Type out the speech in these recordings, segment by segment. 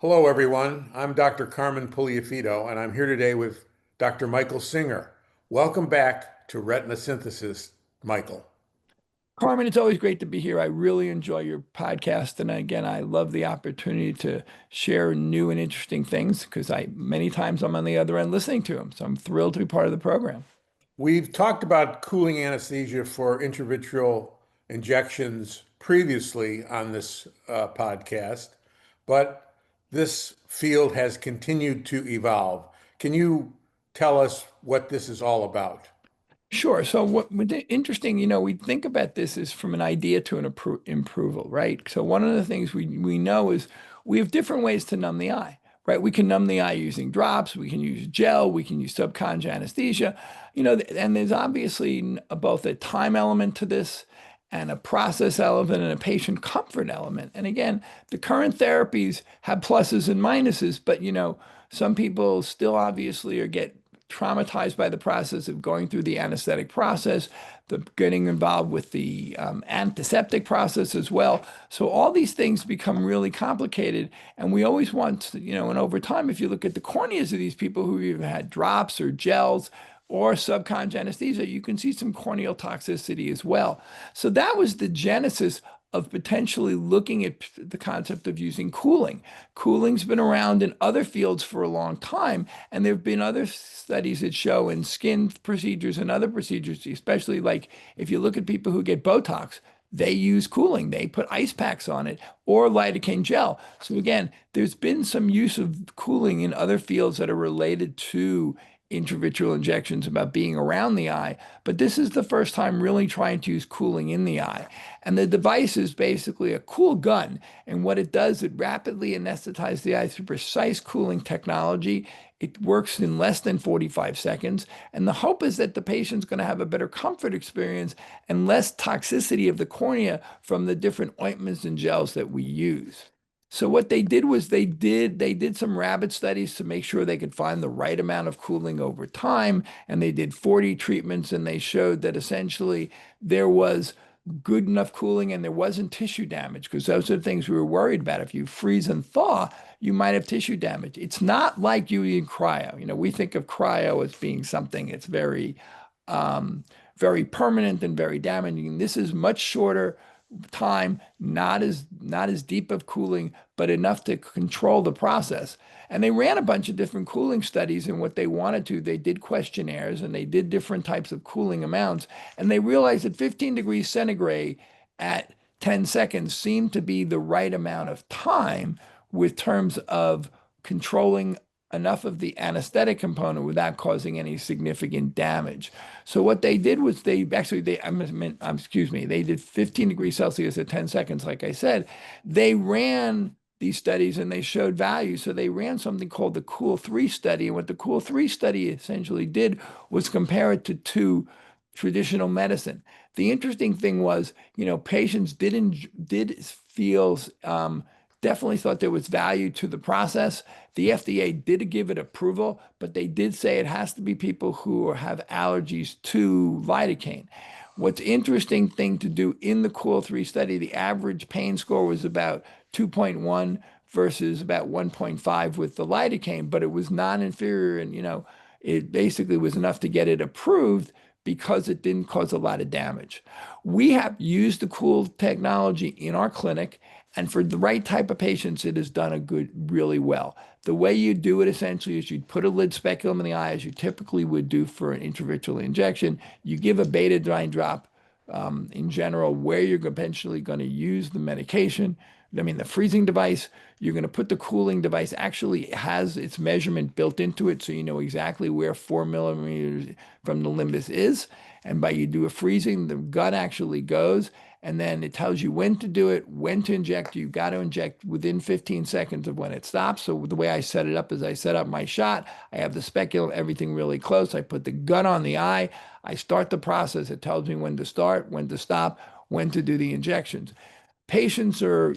Hello, everyone. I'm Dr. Carmen Puliafito, and I'm here today with Dr. Michael Singer. Welcome back to Retina Synthesis, Michael. Carmen, it's always great to be here. I really enjoy your podcast. And again, I love the opportunity to share new and interesting things because many times I'm on the other end listening to them. So I'm thrilled to be part of the program. We've talked about cooling anesthesia for intravitreal injections previously on this podcast, but this field has continued to evolve. Can you tell us what this is all about? Sure. So interesting, we think about this as from an idea to an approval, right? So one of the things we know is we have different ways to numb the eye, right? We can numb the eye using drops, we can use gel, we can use subconjunctival anesthesia, and there's obviously both a time element to this and a process element and a patient comfort element. And again, the current therapies have pluses and minuses, but some people still obviously get traumatized by the process of going through the anesthetic process, the getting involved with the antiseptic process as well. So all these things become really complicated. And we always want to, and over time, if you look at the corneas of these people who have had drops or gels or subconjunctival anesthesia, you can see some corneal toxicity as well. So that was the genesis of potentially looking at the concept of using cooling. Cooling's been around in other fields for a long time, and there have been other studies that show in skin procedures and other procedures, especially like if you look at people who get Botox, they use cooling. They put ice packs on it or lidocaine gel. So again, there's been some use of cooling in other fields that are related to intravitreal injections about being around the eye, but this is the first time really trying to use cooling in the eye. And the device is basically a cool gun. And what it does, it rapidly anesthetizes the eye through precise cooling technology. It works in less than 45 seconds. And the hope is that the patient's going to have a better comfort experience and less toxicity of the cornea from the different ointments and gels that we use. So what they did was they did some rabbit studies to make sure they could find the right amount of cooling over time, and they did 40 treatments, and they showed that essentially there was good enough cooling and there wasn't tissue damage, because those are the things we were worried about. If you freeze and thaw, you might have tissue damage. It's not like you in cryo. We think of cryo as being something it's um, very permanent and very damaging. This is much shorter time, not as deep of cooling, but enough to control the process. And they ran a bunch of different cooling studies, and what they wanted to, they did questionnaires and they did different types of cooling amounts, and they realized that 15 degrees centigrade at 10 seconds seemed to be the right amount of time with terms of controlling enough of the anesthetic component without causing any significant damage. So what they did was they did 15 degrees Celsius at 10 seconds, like I said. They ran these studies and they showed value. So they ran something called the Cool 3 study. And what the Cool 3 study essentially did was compare it to traditional medicine. The interesting thing was, patients did feel definitely thought there was value to the process. The FDA did give it approval, but they did say it has to be people who have allergies to lidocaine. What's interesting thing to do in the Cool 3 study, the average pain score was about 2.1 versus about 1.5 with the lidocaine, but it was non-inferior, and it basically was enough to get it approved because it didn't cause a lot of damage. We have used the Cool technology in our clinic, and for the right type of patients, it has done really well. The way you do it essentially is you'd put a lid speculum in the eye, as you typically would do for an intravitreal injection. You give a betadine drop, in general, where you're eventually going to use the medication. I mean, the freezing device, you're going to put the cooling device, actually has its measurement built into it, so you know exactly where 4 millimeters from the limbus is. And by you do a freezing, the gun actually goes, and then it tells you when to do it, when to inject. You've got to inject within 15 seconds of when it stops. So the way I set it up is I set up my shot. I have the speculum, everything really close. I put the gun on the eye. I start the process. It tells me when to start, when to stop, when to do the injections. Patients are,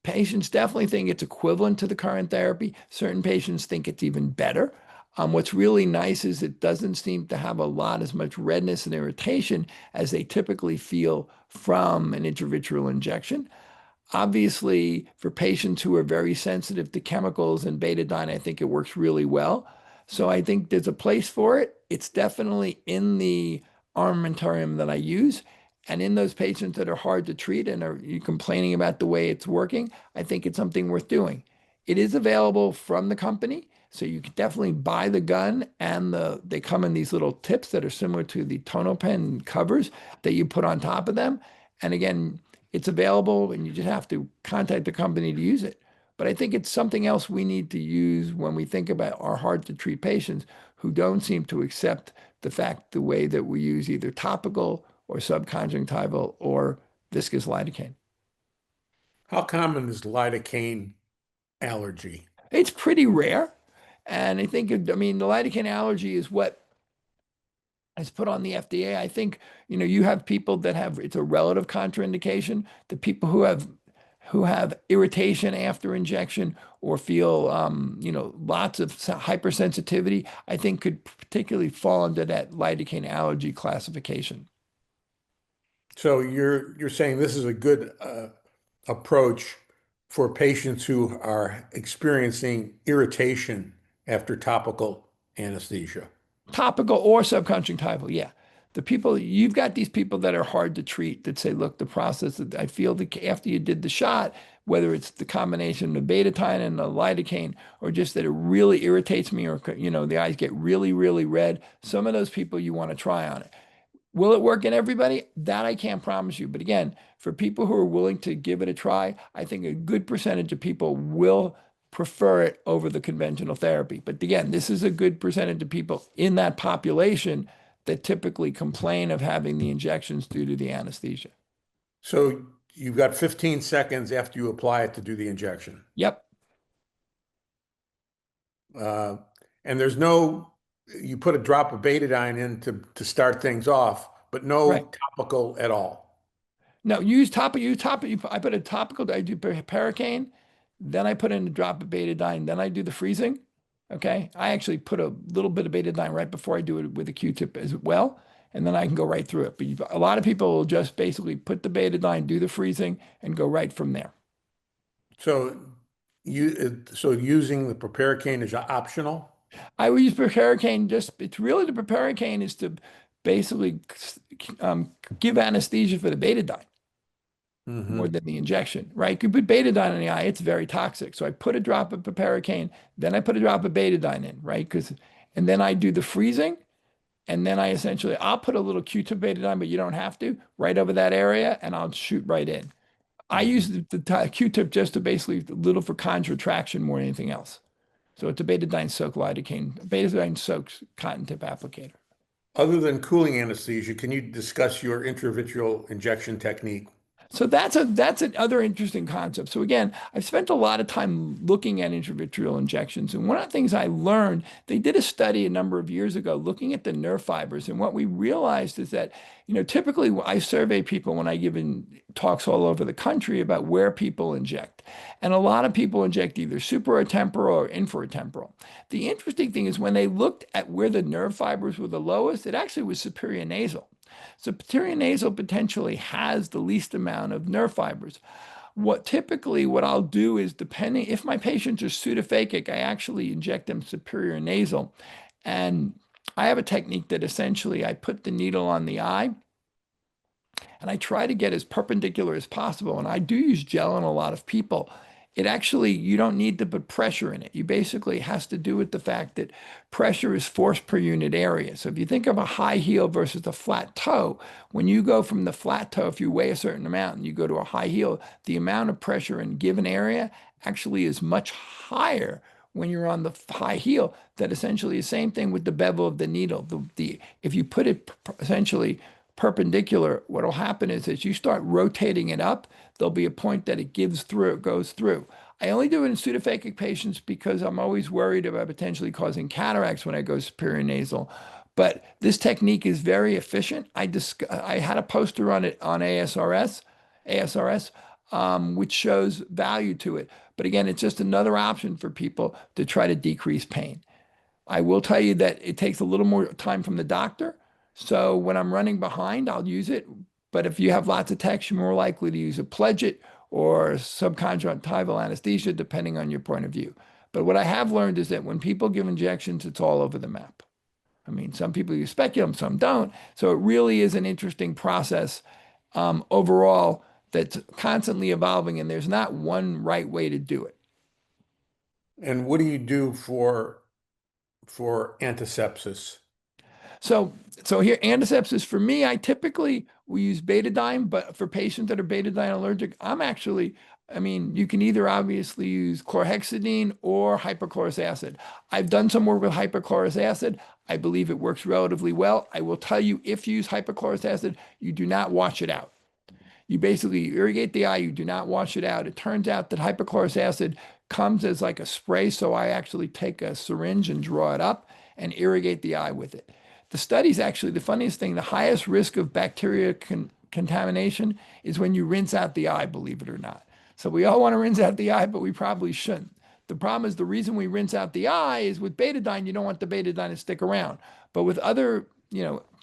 patients definitely think it's equivalent to the current therapy. Certain patients think it's even better. What's really nice is it doesn't seem to have a lot as much redness and irritation as they typically feel from an intravitreal injection. Obviously, for patients who are very sensitive to chemicals and betadine, I think it works really well. So I think there's a place for it. It's definitely in the armamentarium that I use. And in those patients that are hard to treat and are you complaining about the way it's working, I think it's something worth doing. It is available from the company, so you can definitely buy the gun and they come in these little tips that are similar to the Tonopen covers that you put on top of them. And again, it's available and you just have to contact the company to use it. But I think it's something else we need to use when we think about our hard to treat patients who don't seem to accept the way that we use either topical or subconjunctival or viscous lidocaine. How common is lidocaine allergy? It's pretty rare. And I think, I mean, the lidocaine allergy is what is put on the FDA. I think, you have people that have, it's a relative contraindication. The people who have irritation after injection or feel, lots of hypersensitivity, I think could particularly fall into that lidocaine allergy classification. So you're saying this is a good approach for patients who are experiencing irritation after topical anesthesia. Topical or subconjunctival, yeah. You've got these people that are hard to treat that say, look, the process that I feel that after you did the shot, whether it's the combination of betadine and the lidocaine, or just that it really irritates me, or, the eyes get really, really red. Some of those people you want to try on it. Will it work in everybody? That I can't promise you. But again, for people who are willing to give it a try, I think a good percentage of people will prefer it over the conventional therapy. But again, this is a good percentage of people in that population that typically complain of having the injections due to the anesthesia. So you've got 15 seconds after you apply it to do the injection. Yep, Uh, and you put a drop of betadine in to start things off, but right. no topical at all. No, I put a topical, I do Paracaine, then I put in a drop of betadine, then I do the freezing. Okay. I actually put a little bit of betadine right before I do it with a Q-tip as well. And then I can go right through it. But a lot of people will just basically put the betadine, do the freezing, and go right from there. So so using the proparacaine is optional. I would use Paracaine it's really the Paracaine is to basically give anesthesia for the betadine more Hmm. than the injection, right? You put betadine in the eye, it's very toxic. So I put a drop of piperacane, then I put a drop of betadine in, right? And then I do the freezing, and then I'll put a little Q-tip betadine, but you don't have to, right over that area, and I'll shoot right in. I use the Q-tip just to basically a little for contraction more than anything else. So it's a betadine soak lidocaine, betadine soaks cotton tip applicator. Other than cooling anesthesia, can you discuss your intravitreal injection technique? So that's another interesting concept. So again, I've spent a lot of time looking at intravitreal injections, and one of the things I learned, they did a study a number of years ago looking at the nerve fibers, and what we realized is that, typically I survey people when I give in talks all over the country about where people inject, and a lot of people inject either supratemporal or infratemporal. The interesting thing is when they looked at where the nerve fibers were the lowest, it actually was superior nasal. So posterior nasal potentially has the least amount of nerve fibers. What I'll do is depending if my patients are pseudophakic, I actually inject them superior nasal. And I have a technique that essentially I put the needle on the eye and I try to get as perpendicular as possible. And I do use gel on a lot of people. You don't need to put pressure in it. You basically has to do with the fact that pressure is force per unit area. So if you think of a high heel versus a flat toe, when you go from the flat toe, if you weigh a certain amount and you go to a high heel, the amount of pressure in a given area actually is much higher when you're on the high heel. That essentially the same thing with the bevel of the needle. If you put it essentially perpendicular, what will happen is as you start rotating it up, there'll be a point that it goes through. I only do it in pseudophakic patients because I'm always worried about potentially causing cataracts when I go superior nasal. But this technique is very efficient. I had a poster on it on ASRS, which shows value to it. But again, it's just another option for people to try to decrease pain. I will tell you that it takes a little more time from the doctor. So when I'm running behind, I'll use it. But if you have lots of text, you're more likely to use a Pledget or subconjunctival anesthesia, depending on your point of view. But what I have learned is that when people give injections, it's all over the map. I mean, some people use speculum, some don't. So it really is an interesting process overall that's constantly evolving, and there's not one right way to do it. And what do you do for antisepsis? So, so here, antisepsis for me, I typically we use betadine, but for patients that are betadine allergic, I mean, you can either obviously use chlorhexidine or hypochlorous acid. I've done some work with hypochlorous acid. I believe it works relatively well. I will tell you, if you use hypochlorous acid, you do not wash it out. You basically irrigate the eye, you do not wash it out. It turns out that hypochlorous acid comes as like a spray, so I actually take a syringe and draw it up and irrigate the eye with it. The studies actually, the funniest thing, the highest risk of bacteria contamination is when you rinse out the eye, believe it or not. So we all want to rinse out the eye, but we probably shouldn't. The problem is the reason we rinse out the eye is with betadine, you don't want the betadine to stick around. But with other,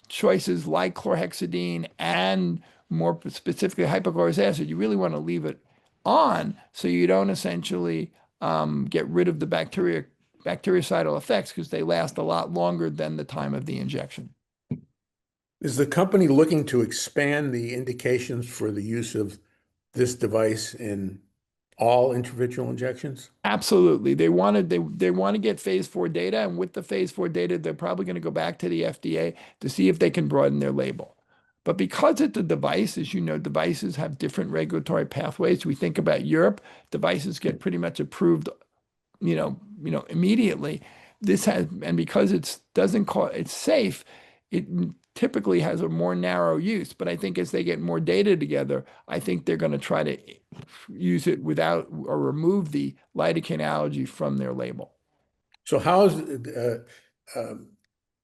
choices like chlorhexidine and more specifically hypochlorous acid, you really want to leave it on so you don't essentially get rid of the bactericidal effects because they last a lot longer than the time of the injection. Is the company looking to expand the indications for the use of this device in all intravitreal injections? Absolutely. They want to get phase 4 data, and with the phase 4 data, they're probably going to go back to the FDA to see if they can broaden their label. But because it's a device, as you know, devices have different regulatory pathways. We think about Europe, devices get pretty much approved, immediately. And because it's safe, it typically has a more narrow use. But I think as they get more data together, I think they're going to try to use it without or remove the lidocaine allergy from their label. So how is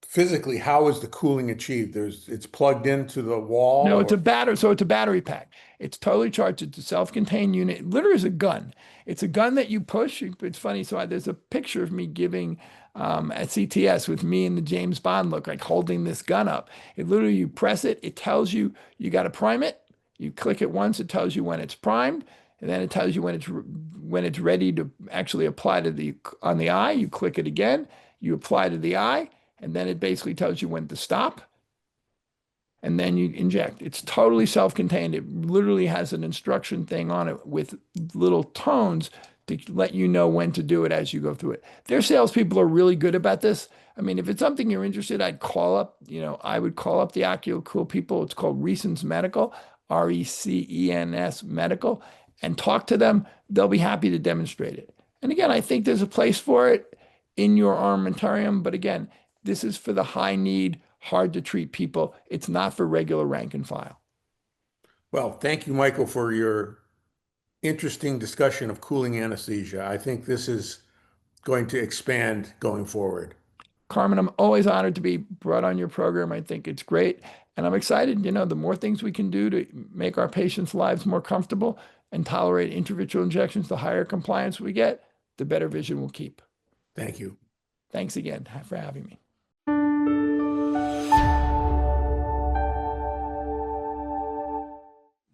physically, how is the cooling achieved? It's plugged into the wall, No, or it's a battery pack. It's totally charged. It's a self-contained unit. It literally is a gun. It's a gun that you push. It's funny. So there's a picture of me giving at CTS with me and the James Bond look, like holding this gun up. It literally, you press it. It tells you you got to prime it. You click it once. It tells you when it's primed, and then it tells you when it's ready to actually apply on the eye. You click it again. You apply to the eye, and then it basically tells you when to stop, and then you inject. It's totally self-contained. It literally has an instruction thing on it with little tones to let you know when to do it as you go through it. Their salespeople are really good about this. I mean, if it's something you're interested, I would call up the OcuCool people. It's called Recens Medical, RECENS Medical, and talk to them. They'll be happy to demonstrate it. And again, I think there's a place for it in your armamentarium, but again, this is for the high need, hard to treat people. It's not for regular rank and file. well, thank you, Michael, for your interesting discussion of cooling anesthesia. I think this is going to expand going forward. Carmen, I'm always honored to be brought on your program. I think it's great. And I'm excited, the more things we can do to make our patients' lives more comfortable and tolerate intravitreal injections, the higher compliance we get, the better vision we'll keep. Thank you. Thanks again for having me.